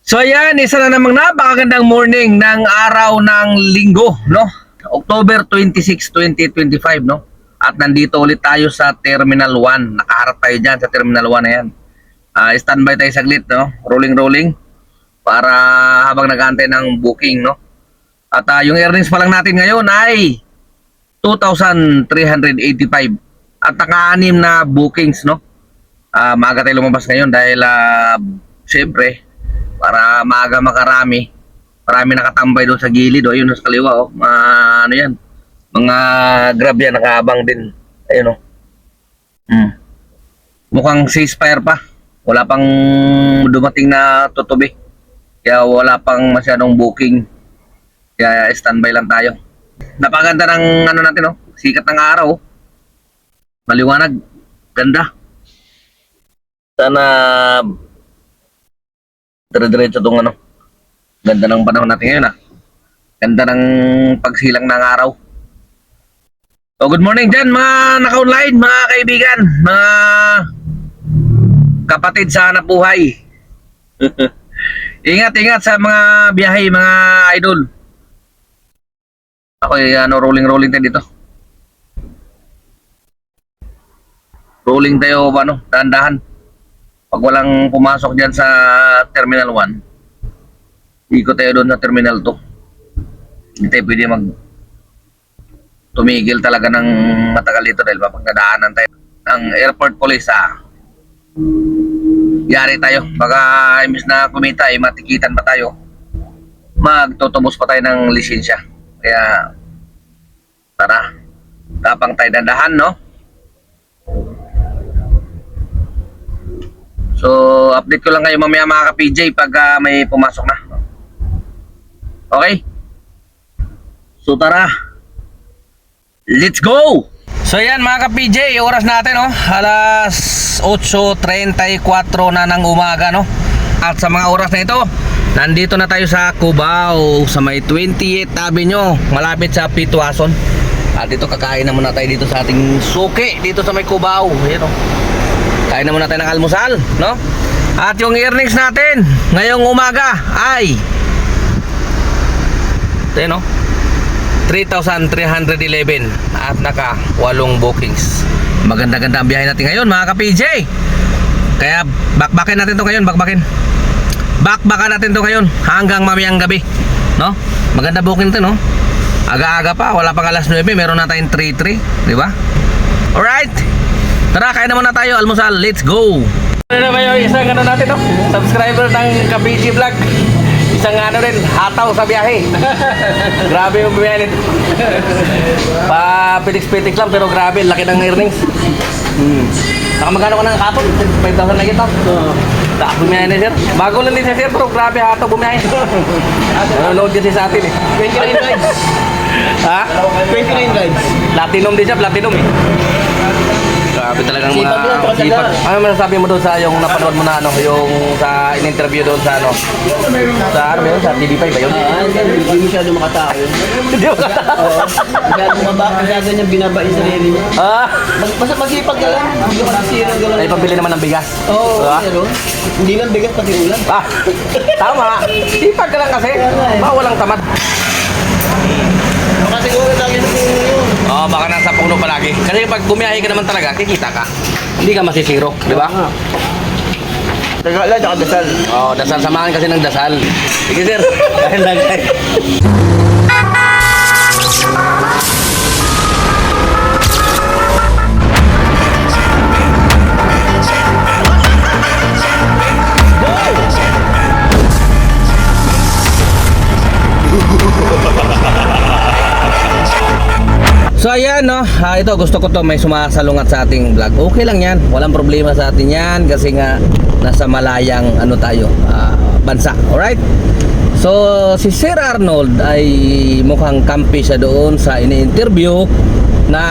So ayan, isa na namang napakagandang morning ng araw ng linggo, no? October 26, 2025, no? At nandito ulit tayo sa Terminal 1. Nakaharap tayo dyan sa Terminal 1 na yan. Standby tayo saglit, no? Rolling para habang nag-aantay ng booking, no? At yung earnings pa lang natin ngayon ay 2,385 at naka-anim na bookings, no? Maaga tayo lumabas ngayon dahil syempre para maaga makarami. Marami nakatambay doon sa gilid, ayun sa kaliwa, ano yan, mga grab yan, nakaabang din, ayun mukhang ceasefire pa, wala pang dumating na tutubi, kaya wala pang masyadong booking, kaya standby lang tayo. Napaganda ng ano natin, sikat ng araw, maliwanag, ganda. Sana dire-diretso itong ganda ng panahon natin ngayon, ganda ng pagsilang ng araw. So good morning dyan mga naka-online, mga kaibigan, mga kapatid sa hanap buhay. Ingat sa mga biyahe, mga idol. Ako rolling tayo dito. Rolling tayo, dahan-dahan. Pag walang pumasok dyan sa Terminal 1, ikot tayo doon sa Terminal 2. Hindi tayo pwede tumigil talaga ng matagal dito dahil mapagdadaanan tayo ng airport police. Yari tayo. Baka imbis na kumita, matikitan pa tayo. Magtutubos pa tayo ng lisensya. Kaya, tara. Tapang tayo dandahan, no? So, update ko lang kayo mamaya mga ka-PJ pag may pumasok na. Okay? So, tara. Let's go! So, yan mga ka-PJ, oras natin, alas 8:34 na ng umaga, no? At sa mga oras na ito, nandito na tayo sa Cubao, sa may 28th Avenue, malapit sa Pitwason. At dito kakain na muna tayo dito sa ating suki, dito sa may Cubao. Ayan, kain na muna tayo ng almusal, no? At yung earnings natin ngayong umaga ay ito, 3,311 at naka 8 bookings. Maganda-ganda ang biyahe natin ngayon mga ka-PJ. Kaya bakbakin natin to ngayon, bakbakan natin to ngayon hanggang mamayang gabi, no? Maganda booking to, no? Aga-aga pa, wala pang alas 9, meron na tayong 3-3, di ba? Alright. Tara, kain na muna tayo, almusal. Let's go! Ano na ba yung isang natin, subscriber ng Kabiji Vlog. Isang rin, hataw sa biyahe. Grabe yung biyahe nito. Pitik-pitik lang, pero grabe, laki ng earnings. Saka magkano ka ng kapon? 5,000 na kita. Saka bumiyahe na sir. Bago lang din siya sir, pero grabe hataw bumiyahe. Nanonood kasi sa atin 29 rides. Ha? 29 rides. Platinum din siya, platinum Grabe talagang Sipag lang, mga sipag. Ano masasabi mo doon sa yung napanood mo na yung sa in-interview doon sa sa sa TV5 ba yun? Hindi masyado makatao yun. Hindi mo Oo. Masyado niyang binaba yung sarili niya. Basta masipag ka lang. Hindi ka masisira ng gano'n. Ay, pambili naman ng bigas. Oo, Diba? pero hindi lang bigat pati ulan. Tama. Sipag ka lang kasi. Walang tamad. Baka siguro lagi na puno yun. Baka nasa puno palagi. Kasi pag bumiyahe ka naman talaga, kikita ka. Hindi ka masisiro, di ba? Taga lang, tsaka dasal. Dasal. Samahan kasi ng dasal. Sige, sir. Dahil lang kayo. So ayan ito gusto ko to may sumasalungat sa ating vlog. Okay lang yan, walang problema sa atin yan kasi nga nasa malayang tayo, bansa. Alright? So si Sir Arnold ay mukhang kampi siya doon sa ini-interview na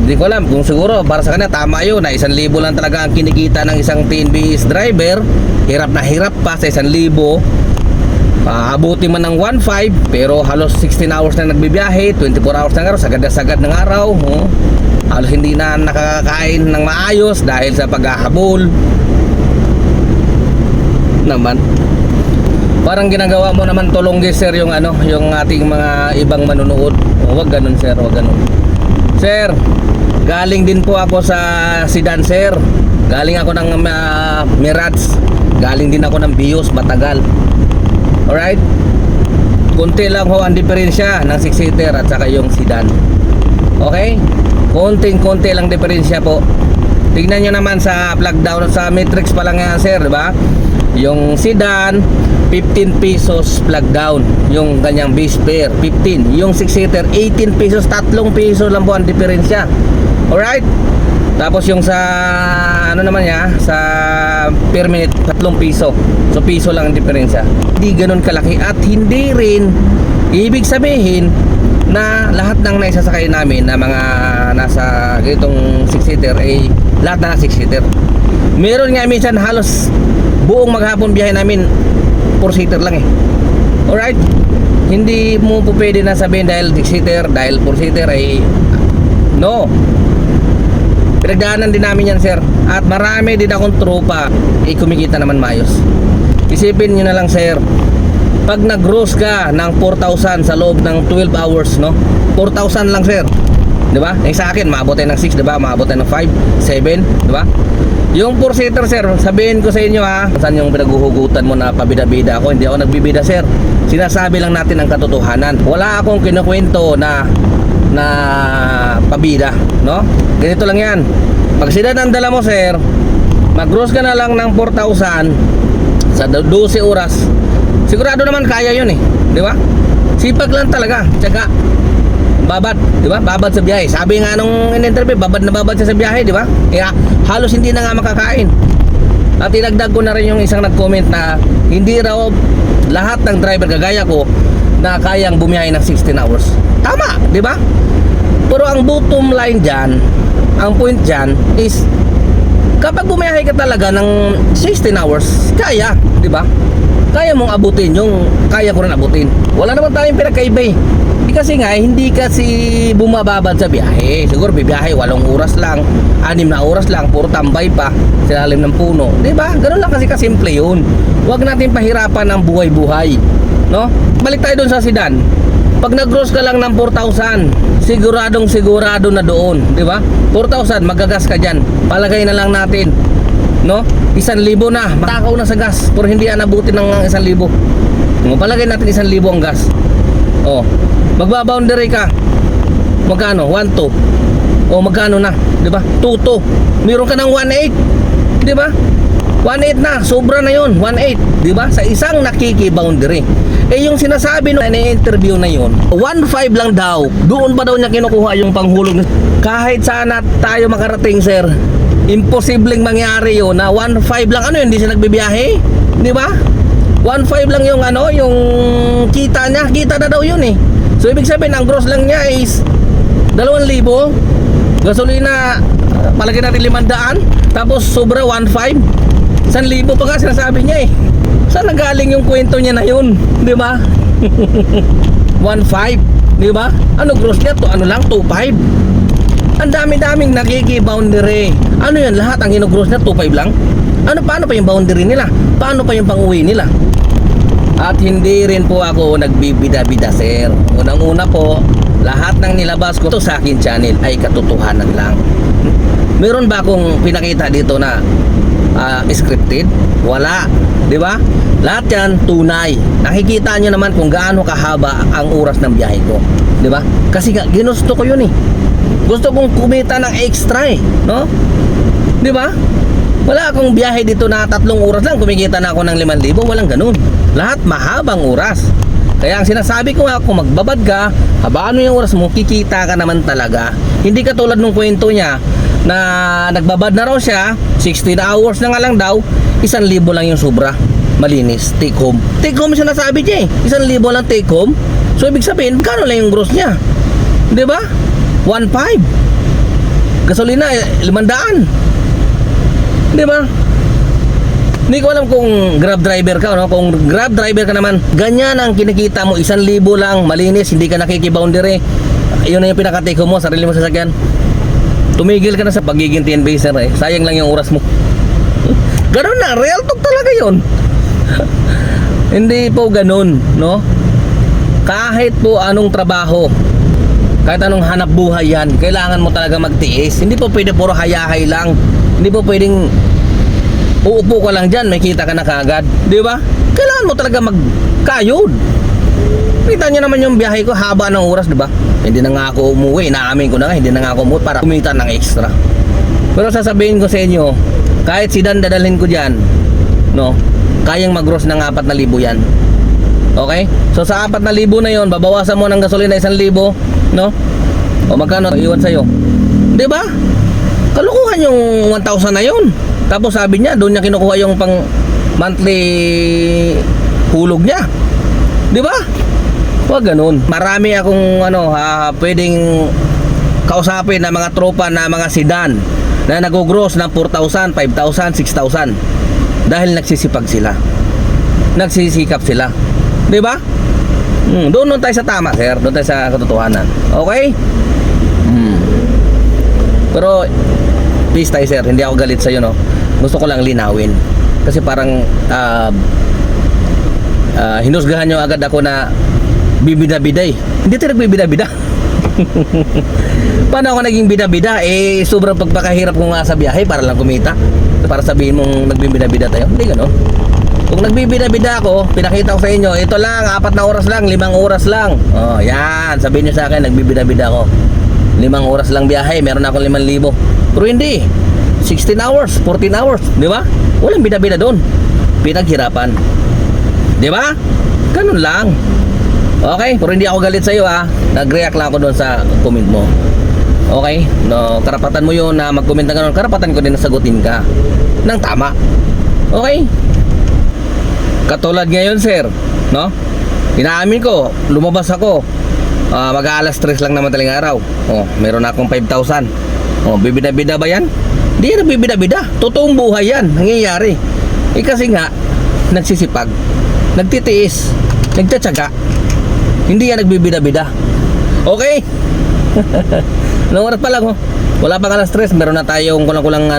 hindi ko alam kung siguro para sa kanya tama yun na 1,000 lang talaga ang kinikita ng isang TNBS driver. Hirap na hirap pa sa 1,000. Abuti man ng 1.5 pero halos 16 hours na nagbibiyahe, 24 hours ng araw, sagad na sagad ng araw, halos hindi na nakakain ng maayos dahil sa paghahabol. naman. Parang ginagawa mo naman tulongge sir yung ano, yung ating mga ibang manunood. Wag ganun sir, wag ganun. Sir, galing din po ako sa Sedan sir. Galing ako ng Mirage. Galing din ako ng Vios, matagal. Alright? Kunti lang ho ang diferensya ng 6-seater at saka yung Sedan. Okay? Konting-konti lang diferensya po. Tignan nyo naman sa plug down sa matrix pa lang yan sir, diba? Yung Sedan 15 pesos plug down, yung kanyang base fare 15, yung 6-seater 18 pesos, 3 peso lang po ang diferensya. Alright? Tapos yung sa ano naman niya, sa per minute 3 piso. So piso lang ang diferensya. Hindi ganoon kalaki at hindi rin ibig sabihin na lahat ng naisasakay namin na mga nasa ganitong 6-seater ay lahat na 6-seater. Meron nga minsan halos buong maghapon biyahe namin 4-seater lang eh. Alright? Hindi mo po pwede na sabihin dahil 6-seater, dahil 4-seater ay no. Pinagdaanan din namin yan sir. At marami din akong tropa kumikita naman maayos. Isipin nyo na lang sir, pag nag-gross ka ng 4,000 sa loob ng 12 hours, no? 4,000 lang sir, diba? Yung sa akin, maabot tayo ng 6, diba? Maabot tayo ng 5, 7, diba? Yung 4-seater sir, sabihin ko sa inyo ha, saan yung pinaghuhugutan mo na pabida-bida ako? Hindi ako nagbibida sir. Sinasabi lang natin ang katotohanan. Wala akong kinukwento na pabida, no? Ganito lang yan. Pag Sedan ang dala mo sir, mag-gross ka na lang ng 4,000 sa 12 oras. Sigurado naman kaya yun eh, di ba? Sipag lang talaga, tsaka babad, di ba? Babad sa biyahe. Sabi nga nung in-interview, babad na babad siya sa biyahe, di ba? Kaya halos hindi na nga makakain. At tinagdag ko na rin yung isang nag-comment na hindi raw lahat ng driver kagaya ko na kayang bumiyahe ng 16 hours. Tama, di ba? Pero ang bottom line dyan, ang point dyan is kapag bumiyahe ka talaga ng 16 hours, kaya, di ba? Kaya mong abutin yung kaya ko rin abutin. Wala naman tayong pinagkaiba eh. Kasi nga, hindi kasi bumababad sa biyahe. Siguro bibiyahe 8 oras lang, 6 na oras lang, puro tambay pa sa ilalim ng puno. Diba? Ganun lang kasi kasimple yun. Huwag natin pahirapan ang buhay-buhay. No? Balik tayo dun sa Sedan. Pag nag-gross ka lang ng 4,000, siguradong sigurado na doon. Diba? 4,000, magagas ka dyan. Palagay na lang natin. No? 1,000 na. Matakaw na sa gas. Pero hindi anabutin ng 1,000. Palagay natin 1,000 ang gas. Oh, magba-boundary ka. Magkano? 1,2. O magkano na, 'di ba? 2,2. Meron ka ng 1,8. 'Di ba? 1,8 na, sobra na 'yon. 1,8, 'di ba? Sa isang nakiki-boundary. Eh yung sinasabi no na-interview na 'yon, 1,5 lang daw. Doon pa daw niya kinukuha yung panghulog. Kahit sana tayo makarating, sir, imposibleng mangyari 'yon na 1,5 lang. Ano 'yun? Hindi siya nagbibiyahe, 'di ba? 1,5 lang yung ano, yung kita niya. Kita na daw yun eh. So ibig sabihin ang gross lang niya is 2,000. Gasolina palagi natin 500. Tapos sobra 1,500. 1,000 pa nga sinasabi niya eh. Saan nagaling yung kwento niya na yun? Di ba? 1,500. Di ba? Ano gross niya? Ano lang? 2,500. Ang dami-daming nakiki-boundary. Ano yan? Lahat ang ginugross niya 2,500 lang? Ano, paano pa yung boundary nila? Paano pa yung pang-uwi nila? At hindi rin po ako nagbibida-bida, sir. Unang-una po, lahat ng nilabas ko to sa akin channel ay katotohanan lang. Meron ba akong pinakita dito na scripted? Wala, di ba? Lahat yan tunay. Nakikita nyo naman kung gaano kahaba ang oras ng biyahe ko, di ba? Kasi ginusto ko yun eh. Gusto kong kumita ng extra eh, no? Di ba? Wala akong biyahe dito na 3 oras lang, kumikita na ako ng 5,000. Walang ganun. Lahat mahabang oras. Kaya ang sinasabi ko nga, kung magbabad ka, habaan mo yung oras mo, kikita ka naman talaga. Hindi katulad nung kwento niya na nagbabad na raw siya, 16 hours na nga lang daw, 1,000 lang yung sobra. Malinis, take home. Take home siya nasabi niya eh. 1,000 lang take home. So ibig sabihin, kano lang yung gross niya? Diba? 1,500. Gasolina, 500. Diba? Hindi ko alam kung grab driver ka, no? Kung grab driver ka naman, ganyan ang kinikita mo, 1,000 lang, malinis, hindi ka nakikiboundary. Yun na yung pinaka-take mo, sarili mo sasakyan. Tumigil ka na sa pagiging 10 baser eh. Sayang lang yung oras mo. Ganun na, real talk talaga yun. Hindi po ganun, no? Kahit po anong trabaho, kahit anong hanap buhay yan, kailangan mo talaga magtiis. Hindi po pwede puro hayahay lang. Hindi po pwedeng uupo ka lang dyan, may kita ka na kaagad. Di ba? Kailangan mo talaga magkayod. Kita nyo naman yung biyahe ko, haba ng oras, di ba? Hindi na nga ako umuwi, inaamin ko na nga, hindi na nga ako umuwi para kumita ng extra. Pero sasabihin ko sa inyo, kahit sedan dadalhin ko dyan, no, kayang mag-gross ng 4,000 yan. Okay? So sa 4,000 na yon, babawasan mo ng gasolina 1,000, no? O magkano iwan sa'yo? Di ba? Kalukuhan yung 1,000 na yon. Tapos sabi niya, doon niya kinukuha yung pang monthly hulog niya. Di ba? Huwag ganun. Marami akong pwedeng kausapin na mga tropa na mga sedan na nag-gross ng 4,000, 5,000, 6,000 dahil nagsisipag sila, nagsisikap sila, di ba? Doon tayo sa tama, sir. Doon tayo sa katotohanan. Okay? Pero please tayo, sir, hindi ako galit sa iyo, no. Gusto ko lang linawin kasi parang hinusgahan nyo agad ako na bibida-bida eh. Hindi tayo nagbibida-bida. Paano ako naging bida-bida? Eh, sobrang pagpakahirap ko nga sa biyahe para lang kumita. Para sabihin mong nagbibida-bida tayo. Hindi gano'n. Kung nagbibida-bida ako, pinakita ko sa inyo, ito lang, 4 na oras lang, 5 oras lang. Oh, yan. Sabihin nyo sa akin, nagbibida-bida ako. 5 oras lang biyahe, meron akong 5,000. Pero hindi. 16 hours, 14 hours. Di ba? Walang bida-bida doon. Pinaghirapan. Di ba? Ganun lang. Okay, pero hindi ako galit sa iyo ha. Nag-react lang ako doon sa comment mo. Okay? No, karapatan mo 'yon na mag-comment ng ganun. Karapatan ko din na sagutin ka ng tama. Okay? Katulad ngayon, sir, no? Inaamin ko, lumabas ako. Mag-aalas 3 lang naman taling araw. Oh, meron akong 5,000. Oh, bibida-bida ba 'yan? Hindi yan bibida-bida. Totoong buhay 'yan, nangyayari. Eh kasi nga nagsisipag, nagtitiis, nagtatsaga. Hindi yan nagbibida-bida. Okay? Anong oras pa lang, oh? Wala pang alas 3, meron na tayong kulang-kulang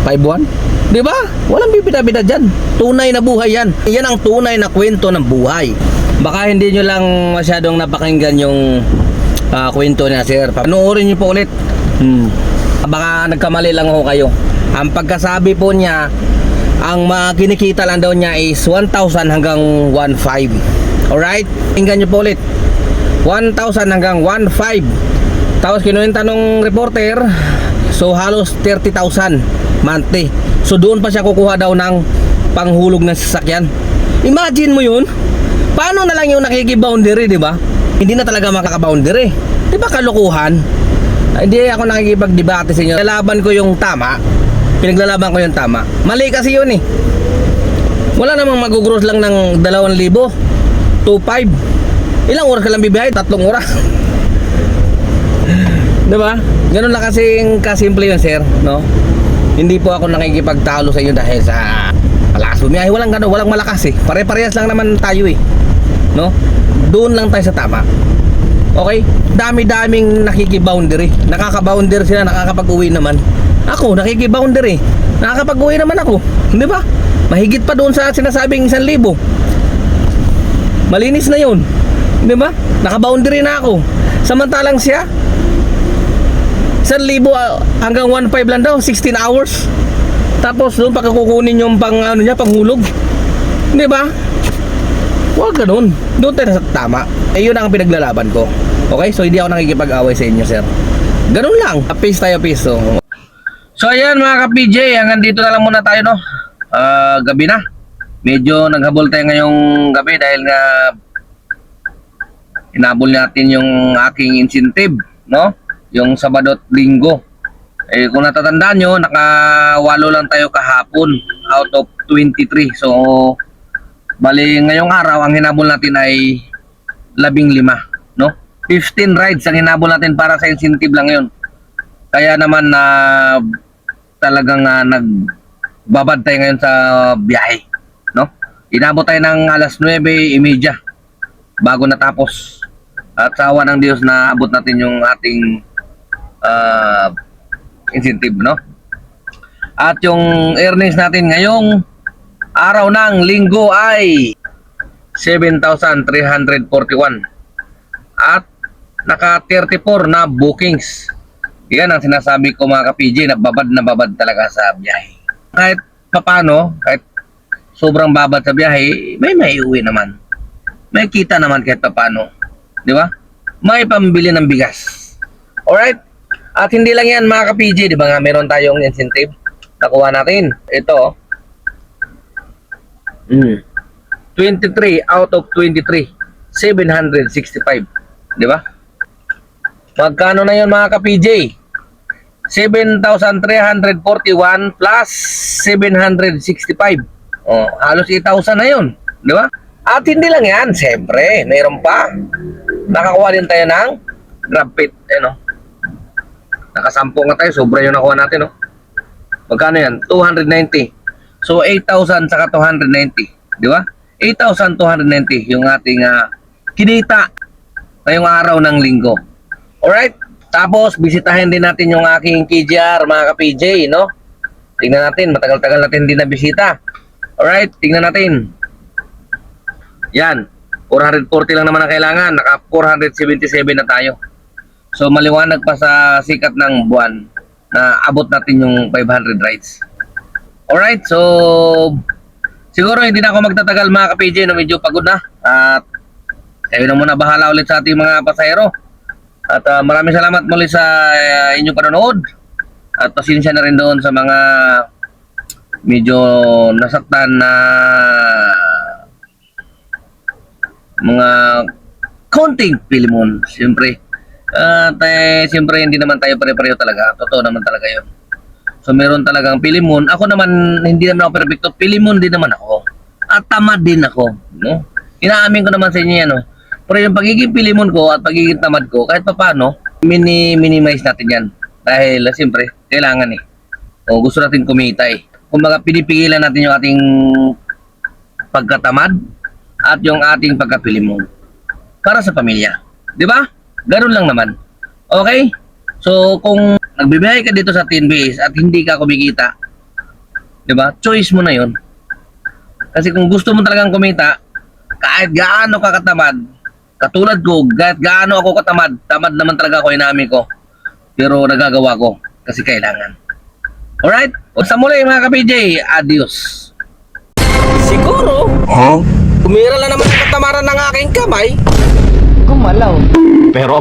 5-1. Di ba? Walang bibida-bida dyan. Tunay na buhay yan. Yan ang tunay na kwento ng buhay. Baka hindi nyo lang masyadong napakinggan yung kwento niya, sir. Panoorin nyo po ulit. Baka nagkamali lang ako kayo. Ang pagkasabi po niya, ang kinikita lang daw niya is 1,000 hanggang 1,500. Alright? Tingnan nyo po ulit. 1,000 hanggang 1,500. Tapos kinuwenta nung reporter, so halos 30,000 monthly. So doon pa siya kukuha daw ng panghulog ng sasakyan. Imagine mo yun. Paano na lang yung nakikiboundary, di ba? Hindi na talaga makakaboundary. Di ba kalukuhan? Hindi ako nakikipagdebate sa inyo. Lalaban ko yung tama. Pinaglalaban ko yung tama. Mali kasi yun eh. Wala namang mag-gross lang ng 2,000. 2,500. Ilang oras ka lang bibiyahe? 3 oras. Diba? Ganun lang kasing kasimple yun, sir, no? Hindi po ako nakikipagtalo sa inyo dahil sa malakas bumiyahe. Walang gano'n, walang malakas eh. Pare-parehas lang naman tayo eh, no? Doon lang tayo sa tama. Okay? Dami-daming nakikiboundary. Nakaka-boundary sila, nakakapag-uwi naman. Ako, nakikiboundary. Nakakapag-uwi naman ako. Di ba? Mahigit pa doon sa sinasabing 1,000. Malinis na yun. Di ba? Naka-boundary na ako. Samantalang siya 1,000 hanggang 1,500 lang daw, 16 hours. Tapos doon pagkukunin yung panghulog. Di ba? Huwag ganun. Doon tayo sa tama. Eh yun ang pinaglalaban ko. Okay? So hindi ako nakikipag-away sa inyo, sir. Ganun lang. Peace tayo, peace. So ayan mga ka-PJ, hanggang dito na lang muna tayo, no? Gabi na. Medyo naghabol tayo ngayong gabi dahil nga inabol natin yung aking incentive, no? Yung Sabado at Linggo. Eh kung natatandaan nyo, naka-8 lang tayo kahapon out of 23. So bali ngayong araw ang hinabol natin ay 15, no? 15 rides ang hinabol natin para sa incentive lang yun. Kaya naman na talagang nagbabad tayo ngayon sa biyahe, no? Inabot tayo ng alas 9:30 bago natapos. At sa awa ng Diyos na abot natin yung ating incentive, no? At yung earnings natin ngayong araw ng linggo ay 7,341 at naka 34 na bookings. Yan ang sinasabi ko mga ka-PJ, na babad talaga sa biyahe. Kahit papano, kahit sobrang babad sa biyahe, may maiuwi naman. May kita naman kahit papano. Di ba? May pambili ng bigas. Alright? At hindi lang yan mga ka-PJ, di ba nga meron tayong incentive? Nakuha natin. Ito. 23 out of 23. 765. Di ba? Magkano na yun mga ka-PJ? 7,341 plus 765. Oh, halos 8,000 na yun. Di ba? At hindi lang yan. Siyempre, mayroon pa. Nakakuha din tayo ng grab pit. Ano? Nakasampo nga tayo. Sobra yung nakuha natin. No? Magkano yan? 290. So, 8,000 saka 290. Di ba? 8,290 yung ating kinita ngayong araw ng linggo. Alright? Tapos, bisitahin din natin yung aking KJR, mga ka-PJ, no? Tingnan natin, matagal-tagal natin din na bisita. Alright, tingnan natin. Yan, 440 lang naman ang kailangan. Naka 477 na tayo. So, maliwanag pa sa sikat ng buwan na abot natin yung 500 rides. Alright, so, siguro hindi na ako magtatagal mga ka-PJ, no? Medyo pagod na. At kayo na muna bahala ulit sa ating mga pasahero. At maraming salamat muli sa inyong panonood. At pasensya na rin doon sa mga medyo nasaktan na mga konting pilimon. Siyempre. At siyempre hindi naman tayo pare-pareho talaga. Totoo naman talaga yun. So meron talagang pilimon. Ako naman hindi naman ako perfecto. Pilimon din naman ako. At tamad din ako. No? Inaamin ko naman sa inyo yan. No? Pero yung pagiging pilimon ko at pagiging tamad ko, kahit pa paano, minimize natin yan. Dahil, siyempre, kailangan eh. O, gusto natin kumita eh. Kung baga, pinipigilan natin yung ating pagkatamad at yung ating pagkapilimon. Para sa pamilya. Di ba? Ganun lang naman. Okay? So, kung nagbibiyahe ka dito sa TNBS at hindi ka kumikita, di ba? Choice mo na yun. Kasi kung gusto mo talagang kumita, kahit gaano ka katamad, katulad ko, kahit gaano ako katamad, tamad naman talaga ako, inamin ko. Pero nagagawa ko kasi kailangan. Alright? O sa muli mga ka-PJ, adios. Siguro, tumira lang naman ang katamaran ng aking kamay. Kumalaw. Pero